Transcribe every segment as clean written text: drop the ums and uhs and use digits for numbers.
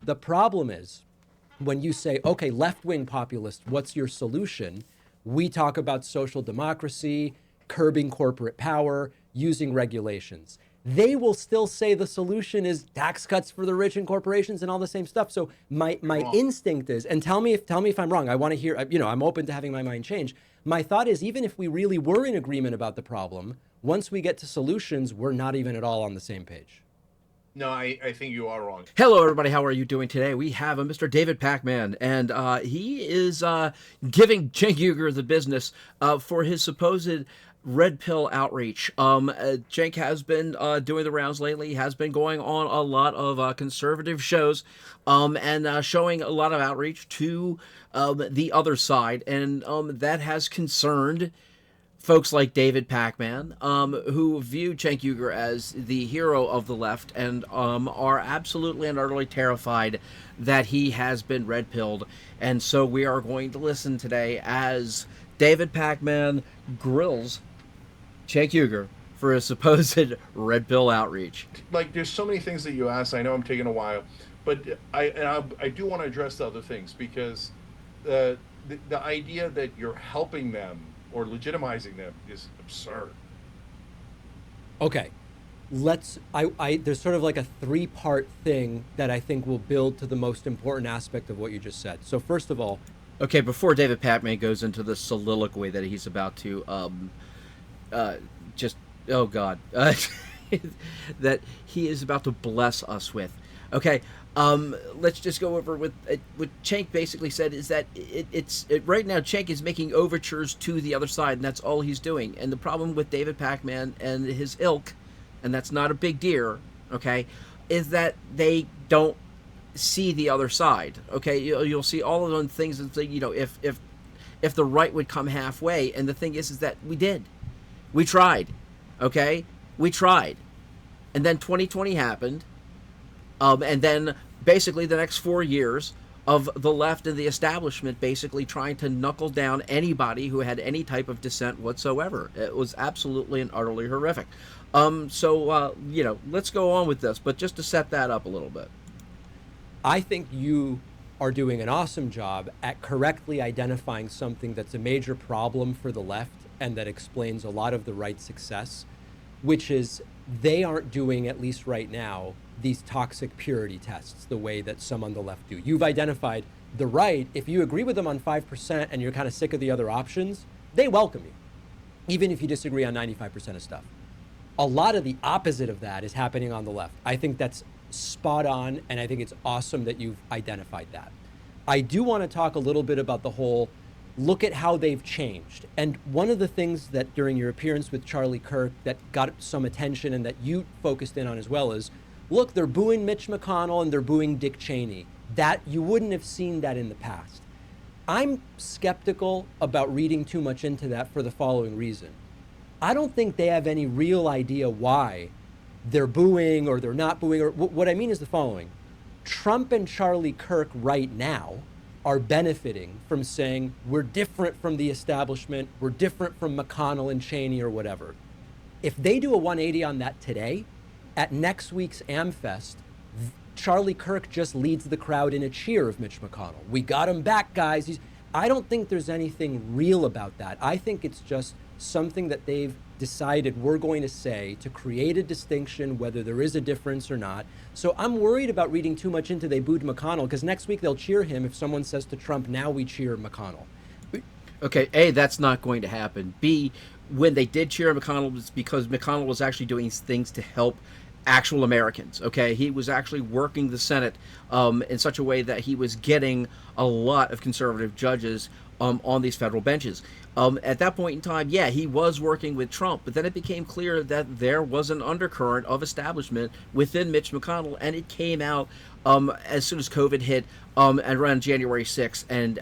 The problem is when you say, okay, left-wing populist, what's your solution? We talk about social democracy, curbing corporate power, using regulations. They will still say the solution is tax cuts for the rich and corporations and all the same stuff. So my instinct is, and tell me if I'm wrong. I want to hear, I'm open to having my mind change. My thought is, even if we really were in agreement about the problem, once we get to solutions, we're not even at all on the same page. No, I think you are wrong. Hello, everybody. How are you doing today? We have a Mr. David Pakman, and he is giving Cenk Uygur the business for his supposed red pill outreach. Cenk has been doing the rounds lately. He has been going on a lot of conservative shows and showing a lot of outreach to the other side, and that has concerned folks like David Pakman, who view Cenk Uygur as the hero of the left and are absolutely and utterly terrified that he has been red-pilled. And so we are going to listen today as David Pakman grills Cenk Uygur for his supposed red pill outreach. Like, there's so many things that you asked. I know I'm taking a while, but I do want to address the other things, because the idea that you're helping them or legitimizing them is absurd. Okay, there's sort of like a three-part thing that I think will build to the most important aspect of what you just said. So first of all, okay, before David Pakman goes into the soliloquy that he's about to that he is about to bless us with. Okay, let's just go over what Cenk basically said is that right now Cenk is making overtures to the other side, and that's all he's doing. And the problem with David Pakman and his ilk, and that's not a big deal, okay, is that they don't see the other side. Okay, you'll see all of those things, and if the right would come halfway, and the thing is that we tried, okay, we tried, and then 2020 happened. And then basically the next 4 years of the left and the establishment basically trying to knuckle down anybody who had any type of dissent whatsoever. It was absolutely and utterly horrific. Let's go on with this, but just to set that up a little bit. I think you are doing an awesome job at correctly identifying something that's a major problem for the left and that explains a lot of the right's success, which is they aren't doing, at least right now, these toxic purity tests the way that some on the left do. You've identified the right. If you agree with them on 5% and you're kind of sick of the other options, they welcome you, even if you disagree on 95% of stuff. A lot of the opposite of that is happening on the left. I think that's spot on, and I think it's awesome that you've identified that. I do want to talk a little bit about the whole look at how they've changed. And one of the things that during your appearance with Charlie Kirk that got some attention and that you focused in on as well is, look, they're booing Mitch McConnell and they're booing Dick Cheney. That you wouldn't have seen that in the past. I'm skeptical about reading too much into that for the following reason. I don't think they have any real idea why they're booing or they're not booing. Or what I mean is the following. Trump and Charlie Kirk right now are benefiting from saying we're different from the establishment, we're different from McConnell and Cheney or whatever. If they do a 180 on that today, at next week's AmFest, Charlie Kirk just leads the crowd in a cheer of Mitch McConnell. We got him back, guys. I don't think there's anything real about that. I think it's just something that they've decided we're going to say to create a distinction, whether there is a difference or not. So I'm worried about reading too much into they booed McConnell, because next week they'll cheer him if someone says to Trump, now we cheer McConnell. Okay, A, that's not going to happen. B, when they did cheer McConnell, it was because McConnell was actually doing things to help actual Americans. Okay, he was actually working the Senate in such a way that he was getting a lot of conservative judges on these federal benches. At that point in time, yeah, he was working with Trump, but then it became clear that there was an undercurrent of establishment within Mitch McConnell, and it came out as soon as COVID hit around January 6th, and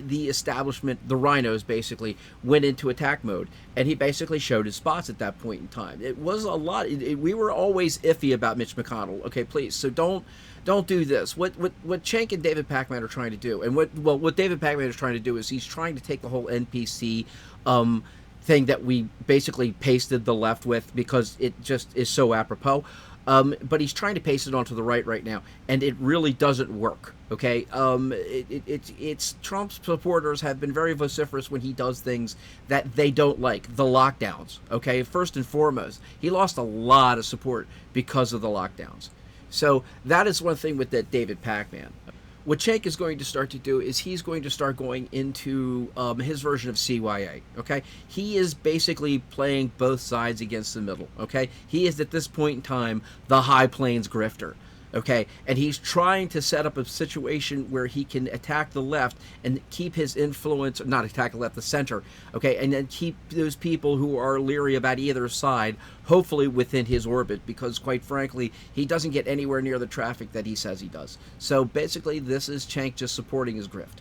the establishment, the rhinos, basically went into attack mode, and he basically showed his spots at that point in time. It was a lot. We were always iffy about Mitch McConnell. Okay, please, so don't do this. What Cenk and David Pakman are trying to do, and what David Pakman is trying to do is he's trying to take the whole NPC thing that we basically pasted the left with because it just is so apropos. But he's trying to paste it onto the right now, and it really doesn't work. Okay, it's Trump's supporters have been very vociferous when he does things that they don't like. The lockdowns. Okay, first and foremost, he lost a lot of support because of the lockdowns. So that is one thing with that David Pakman. What Cenk is going to start to do is he's going to start going into his version of CYA. Okay, he is basically playing both sides against the middle. Okay, he is at this point in time the High Plains grifter. Okay, and he's trying to set up a situation where he can attack the left and keep his influence, not attack the left, the center, okay, and then keep those people who are leery about either side, hopefully within his orbit, because quite frankly, he doesn't get anywhere near the traffic that he says he does. So basically, this is Cenk just supporting his grift.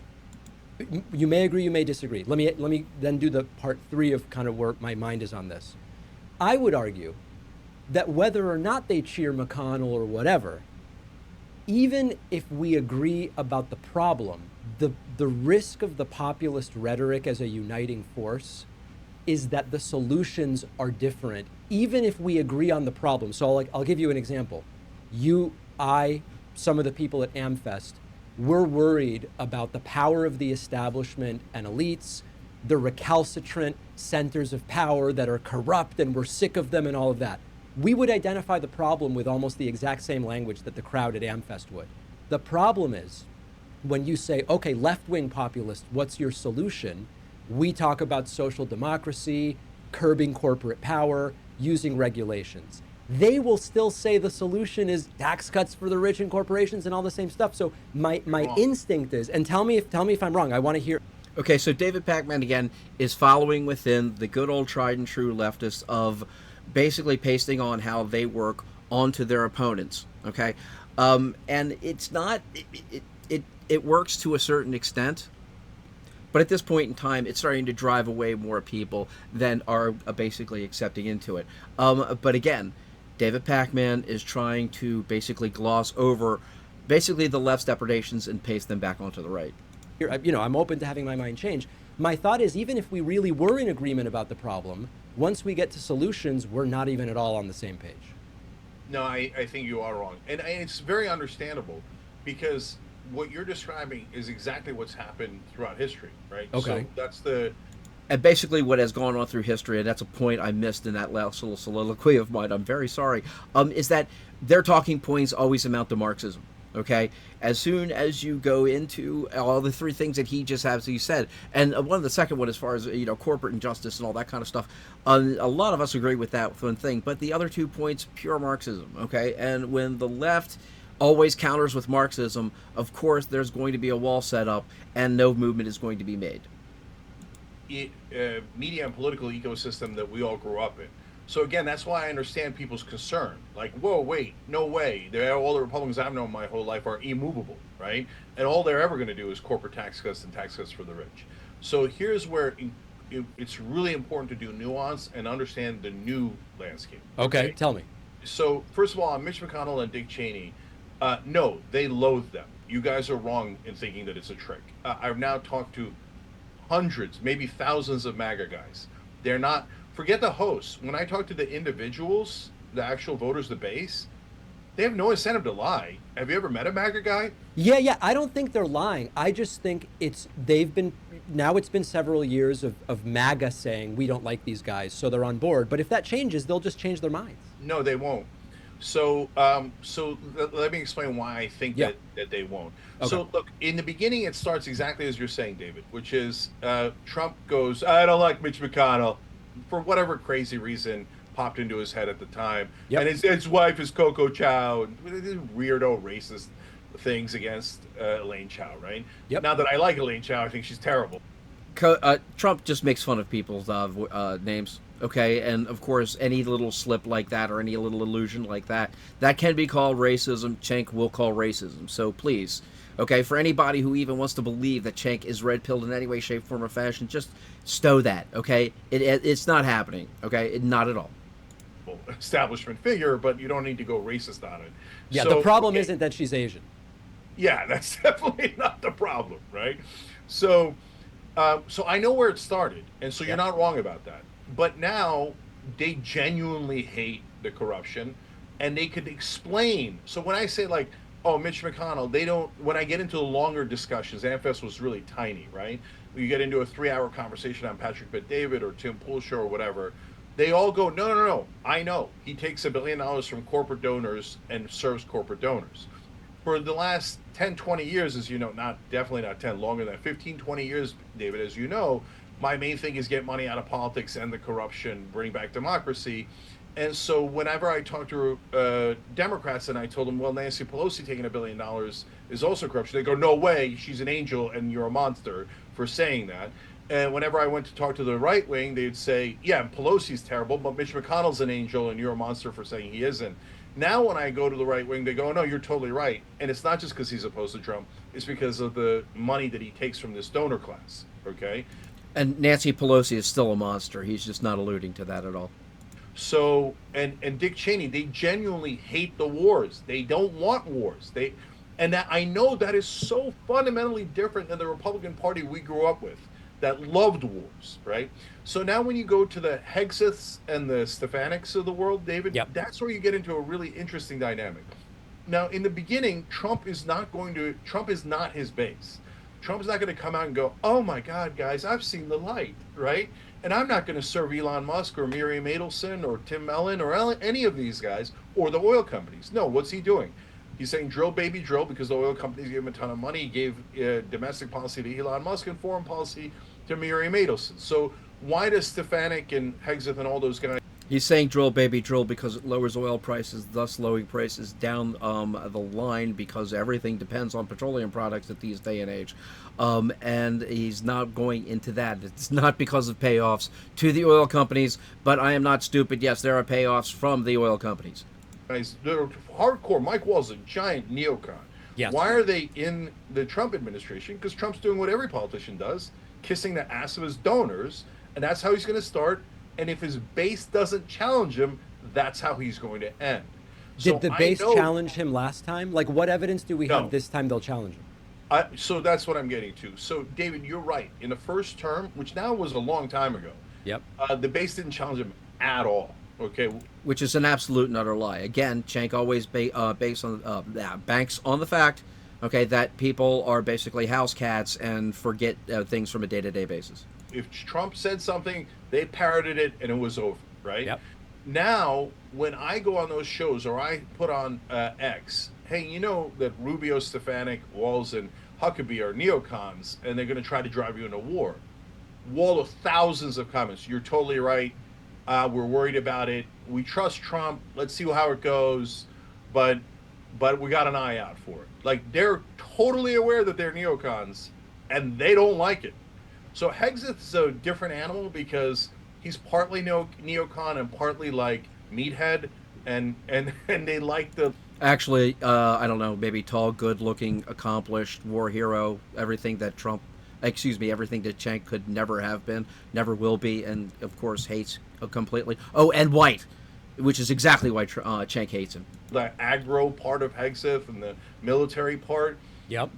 You may agree, you may disagree. Let me then do the part 3 of kind of where my mind is on this. I would argue that whether or not they cheer McConnell or whatever, even if we agree about the problem, the risk of the populist rhetoric as a uniting force is that the solutions are different, even if we agree on the problem. So I'll give you an example. You, I, some of the people at AmFest, we're worried about the power of the establishment and elites, the recalcitrant centers of power that are corrupt, and we're sick of them and all of that. We would identify the problem with almost the exact same language that the crowd at AmFest would. The problem is when you say, okay, left-wing populist, what's your solution? We talk about social democracy, curbing corporate power, using regulations. They will still say the solution is tax cuts for the rich and corporations and all the same stuff. So my instinct is, and tell me if I'm wrong, I want to hear. Okay, so David Pakman, again, is following within the good old tried and true leftists of basically pasting on how they work onto their opponents. Okay, and it's not it works to a certain extent, but at this point in time, it's starting to drive away more people than are basically accepting into it. But again, David Pakman is trying to basically gloss over basically the left's depredations and paste them back onto the right. You know, I'm open to having my mind change. My thought is, even if we really were in agreement about the problem, once we get to solutions, we're not even at all on the same page. No, I think you are wrong. And it's very understandable because what you're describing is exactly what's happened throughout history, right? Okay. So that's the... And basically what has gone on through history, and that's a point I missed in that last little soliloquy of mine, I'm very sorry, is that their talking points always amount to Marxism. Okay, as soon as you go into all the 3 things that he just absolutely said, and one of the second one, as far as corporate injustice and all that kind of stuff, a lot of us agree with that one thing. But the other 2 points, pure Marxism. Okay, and when the left always counters with Marxism, of course, there's going to be a wall set up, and no movement is going to be made. Media and political ecosystem that we all grew up in. So again, that's why I understand people's concern. Like, whoa, wait, no way. All the Republicans I've known my whole life are immovable, right? And all they're ever going to do is corporate tax cuts and tax cuts for the rich. So here's where it's really important to do nuance and understand the new landscape. Okay, tell me. So first of all, on Mitch McConnell and Dick Cheney, no, they loathe them. You guys are wrong in thinking that it's a trick. I've now talked to hundreds, maybe thousands of MAGA guys. They're not... Forget the hosts. When I talk to the individuals, the actual voters, the base, they have no incentive to lie. Have you ever met a MAGA guy? Yeah. I don't think they're lying. I just think it's been several years of MAGA saying we don't like these guys, so they're on board. But if that changes, they'll just change their minds. No, they won't. So let me explain why I think that they won't. Okay. So look, in the beginning, it starts exactly as you're saying, David, which is Trump goes, I don't like Mitch McConnell. For whatever crazy reason popped into his head at the time. Yep. And his wife is Coco Chow, and weirdo racist things against Elaine Chao, right? Yep. Now that I like Elaine Chao, I think she's terrible. Trump just makes fun of people's names, okay? And of course, any little slip like that or any little illusion like that can be called racism. Cenk will call racism. So please, okay, for anybody who even wants to believe that Cenk is red-pilled in any way, shape, form, or fashion, just stow that, okay? It's not happening, okay? Not at all. Establishment figure, but you don't need to go racist on it. Yeah, so, the problem isn't that she's Asian. Yeah, that's definitely not the problem, right? So I know where it started, and so you're not wrong about that. But now they genuinely hate the corruption. and they could explain. So when I say like, oh, Mitch McConnell, they don't. When I get into the longer discussions, AmFest was really tiny, right? You get into a 3-hour conversation on Patrick Bet-David or Tim Pool show or whatever. They all go, no, no, no, no. I know he takes $1 billion from corporate donors and serves corporate donors. For the last 10, 20 years, as you know, not definitely not 10, longer than 15, 20 years, David, as you know, my main thing is get money out of politics, end the corruption, bring back democracy. And so whenever I talk to Democrats and I told them, well, Nancy Pelosi taking $1 billion is also corruption, they go, no way, she's an angel and you're a monster for saying that. And whenever I went to talk to the right wing, they'd say, yeah, Pelosi's terrible, but Mitch McConnell's an angel and you're a monster for saying he isn't. Now when I go to the right wing, they go, no, you're totally right. And it's not just because he's opposed to Trump, it's because of the money that he takes from this donor class, okay? And Nancy Pelosi is still a monster. He's just not alluding to that at all. So, and Dick Cheney, they genuinely hate the wars. They don't want wars. And that, I know that is so fundamentally different than the Republican Party we grew up with, that loved wars, right? So now when you go to the Hegseths and the Stefaniks of the world, David, Yep. that's where you get into a really interesting dynamic. Now, in the beginning, Trump is not his base. Trump's not going to come out and go, oh my God, guys, I've seen the light, right? And I'm not going to serve Elon Musk or Miriam Adelson or Tim Mellon or any of these guys or the oil companies. No, what's he doing? He's saying drill, baby, drill, because the oil companies gave him a ton of money. He gave domestic policy to Elon Musk and foreign policy to Miriam Adelson. So why does Stefanik and Hegseth and all those guys? He's saying drill, baby, drill because it lowers oil prices, thus lowering prices down the line because everything depends on petroleum products at these day and age. And he's not going into that. It's not because of payoffs to the oil companies, but I am not stupid. Yes, there are payoffs from the oil companies. They're hardcore. Mike Wall's a giant neocon. Yes. Why are they in the Trump administration? Because Trump's doing what every politician does, kissing the ass of his donors, and that's how he's going to start. And if his base doesn't challenge him, that's how he's going to end. Did the base challenge him last time? Like, what evidence do we have this time they'll challenge him? So that's what I'm getting to. So, David, you're right. In the first term, which now was a long time ago, Yep. The base didn't challenge him at all. Okay. Which is an absolute and utter lie. Again, Cenk always banks on the fact, okay, that people are basically house cats and forget things from a day-to-day basis. If Trump said something, they parroted it and it was over, right? Yep. Now, when I go on those shows or I put on X, hey, you know that Rubio, Stefanik, Walz, and Huckabee are neocons and they're going to try to drive you into war. Wall of thousands of comments. You're totally right. We're worried about it. We trust Trump. Let's see how it goes. But we got an eye out for it. Like, they're totally aware that they're neocons and they don't like it. So Hegseth's a different animal because he's partly neocon and partly like meathead, and they like the. Actually, I don't know, maybe tall, good-looking, accomplished war hero, everything that Cenk could never have been, never will be, and of course hates completely. Oh, and white, which is exactly why Cenk hates him. The aggro part of Hegseth and the military part. Yep.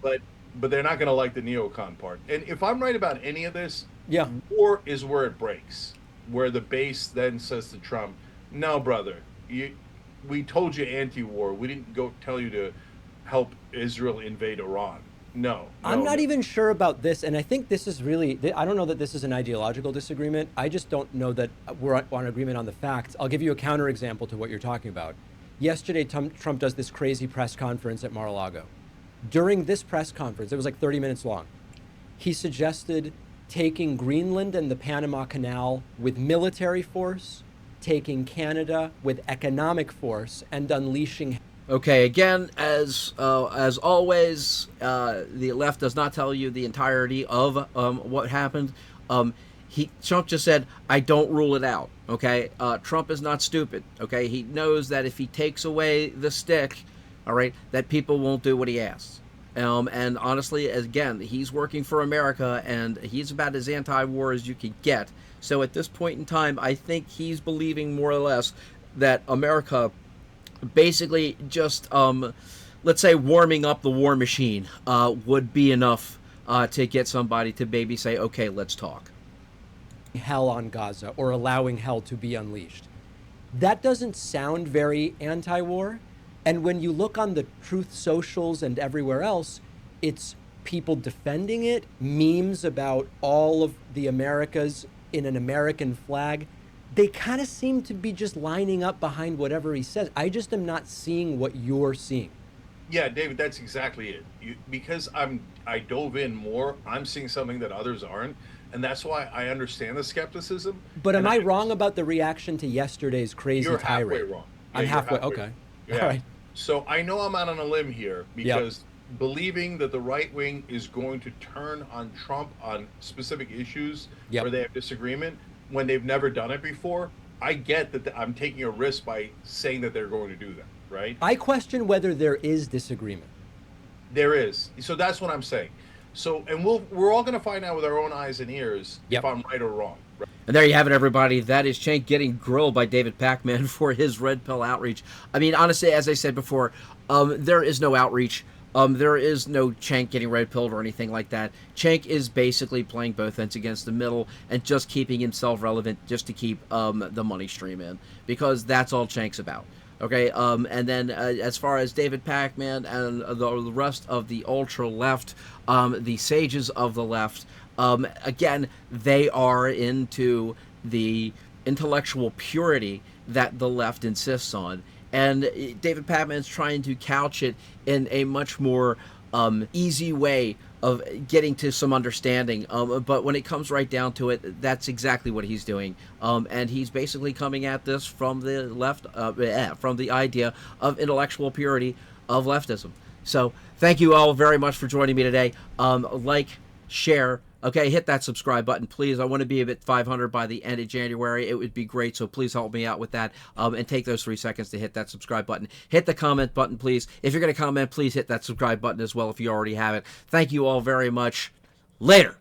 But they're not going to like the neocon part. And if I'm right about any of this, Yeah. war is where it breaks, where the base then says to Trump, no, brother, we told you anti-war. We didn't go tell you to help Israel invade Iran. No. I'm not even sure about this, and I think this is really, I don't know that this is an ideological disagreement. I just don't know that we're on agreement on the facts. I'll give you a counterexample to what you're talking about. Yesterday, Trump does this crazy press conference at Mar-a-Lago. During this press conference, it was like 30 minutes long, he suggested taking Greenland and the Panama Canal with military force, taking Canada with economic force, and unleashing. Okay, again, as always, the left does not tell you the entirety of what happened. Trump just said, I don't rule it out, okay? Trump is not stupid, okay? He knows that if he takes away the stick, all right, that people won't do what he asks. And honestly, again, he's working for America, and he's about as anti-war as you could get. So at this point in time, I think he's believing more or less that America basically just, let's say, warming up the war machine would be enough to get somebody to maybe say, okay, let's talk. Hell on Gaza or allowing hell to be unleashed. That doesn't sound very anti-war. And when you look on the truth socials and everywhere else, it's people defending it, memes about all of the Americas in an American flag. They kind of seem to be just lining up behind whatever he says. I just am not seeing what you're seeing. Yeah, David, that's exactly it. Because I dove in more, I'm seeing something that others aren't, and that's why I understand the skepticism. But am And I wrong about the reaction to yesterday's crazy You're tirade? halfway wrong. Yeah, I'm you're halfway. Okay. Yeah. All right. So I know I'm out on a limb here because believing that the right wing is going to turn on Trump on specific issues Yep. where they have disagreement when they've never done it before, I get that I'm taking a risk by saying that they're going to do that, right? I question whether there is disagreement. There is. So that's what I'm saying. So, and we're all going to find out with our own eyes and ears Yep. if I'm right or wrong. Right? And there you have it, everybody. That is Cenk getting grilled by David Pakman for his red pill outreach. I mean, honestly, as I said before, there is no outreach. There is no Cenk getting red pilled or anything like that. Cenk is basically playing both ends against the middle and just keeping himself relevant just to keep the money stream in, because that's all Cenk's about. Okay, and then as far as David Pakman and the rest of the ultra left, the sages of the left, again, they are into the intellectual purity that the left insists on. And David Pakman is trying to couch it in a much more easy way of getting to some understanding. But when it comes right down to it, that's exactly what he's doing. And he's basically coming at this from the left, from the idea of intellectual purity of leftism. So thank you all very much for joining me today. Like, share. Okay, hit that subscribe button, please. I want to be at 500 by the end of January. It would be great, so please help me out with that. And take those 3 seconds to hit that subscribe button. Hit the comment button, please. If you're going to comment, please hit that subscribe button as well if you already have it. Thank you all very much. Later.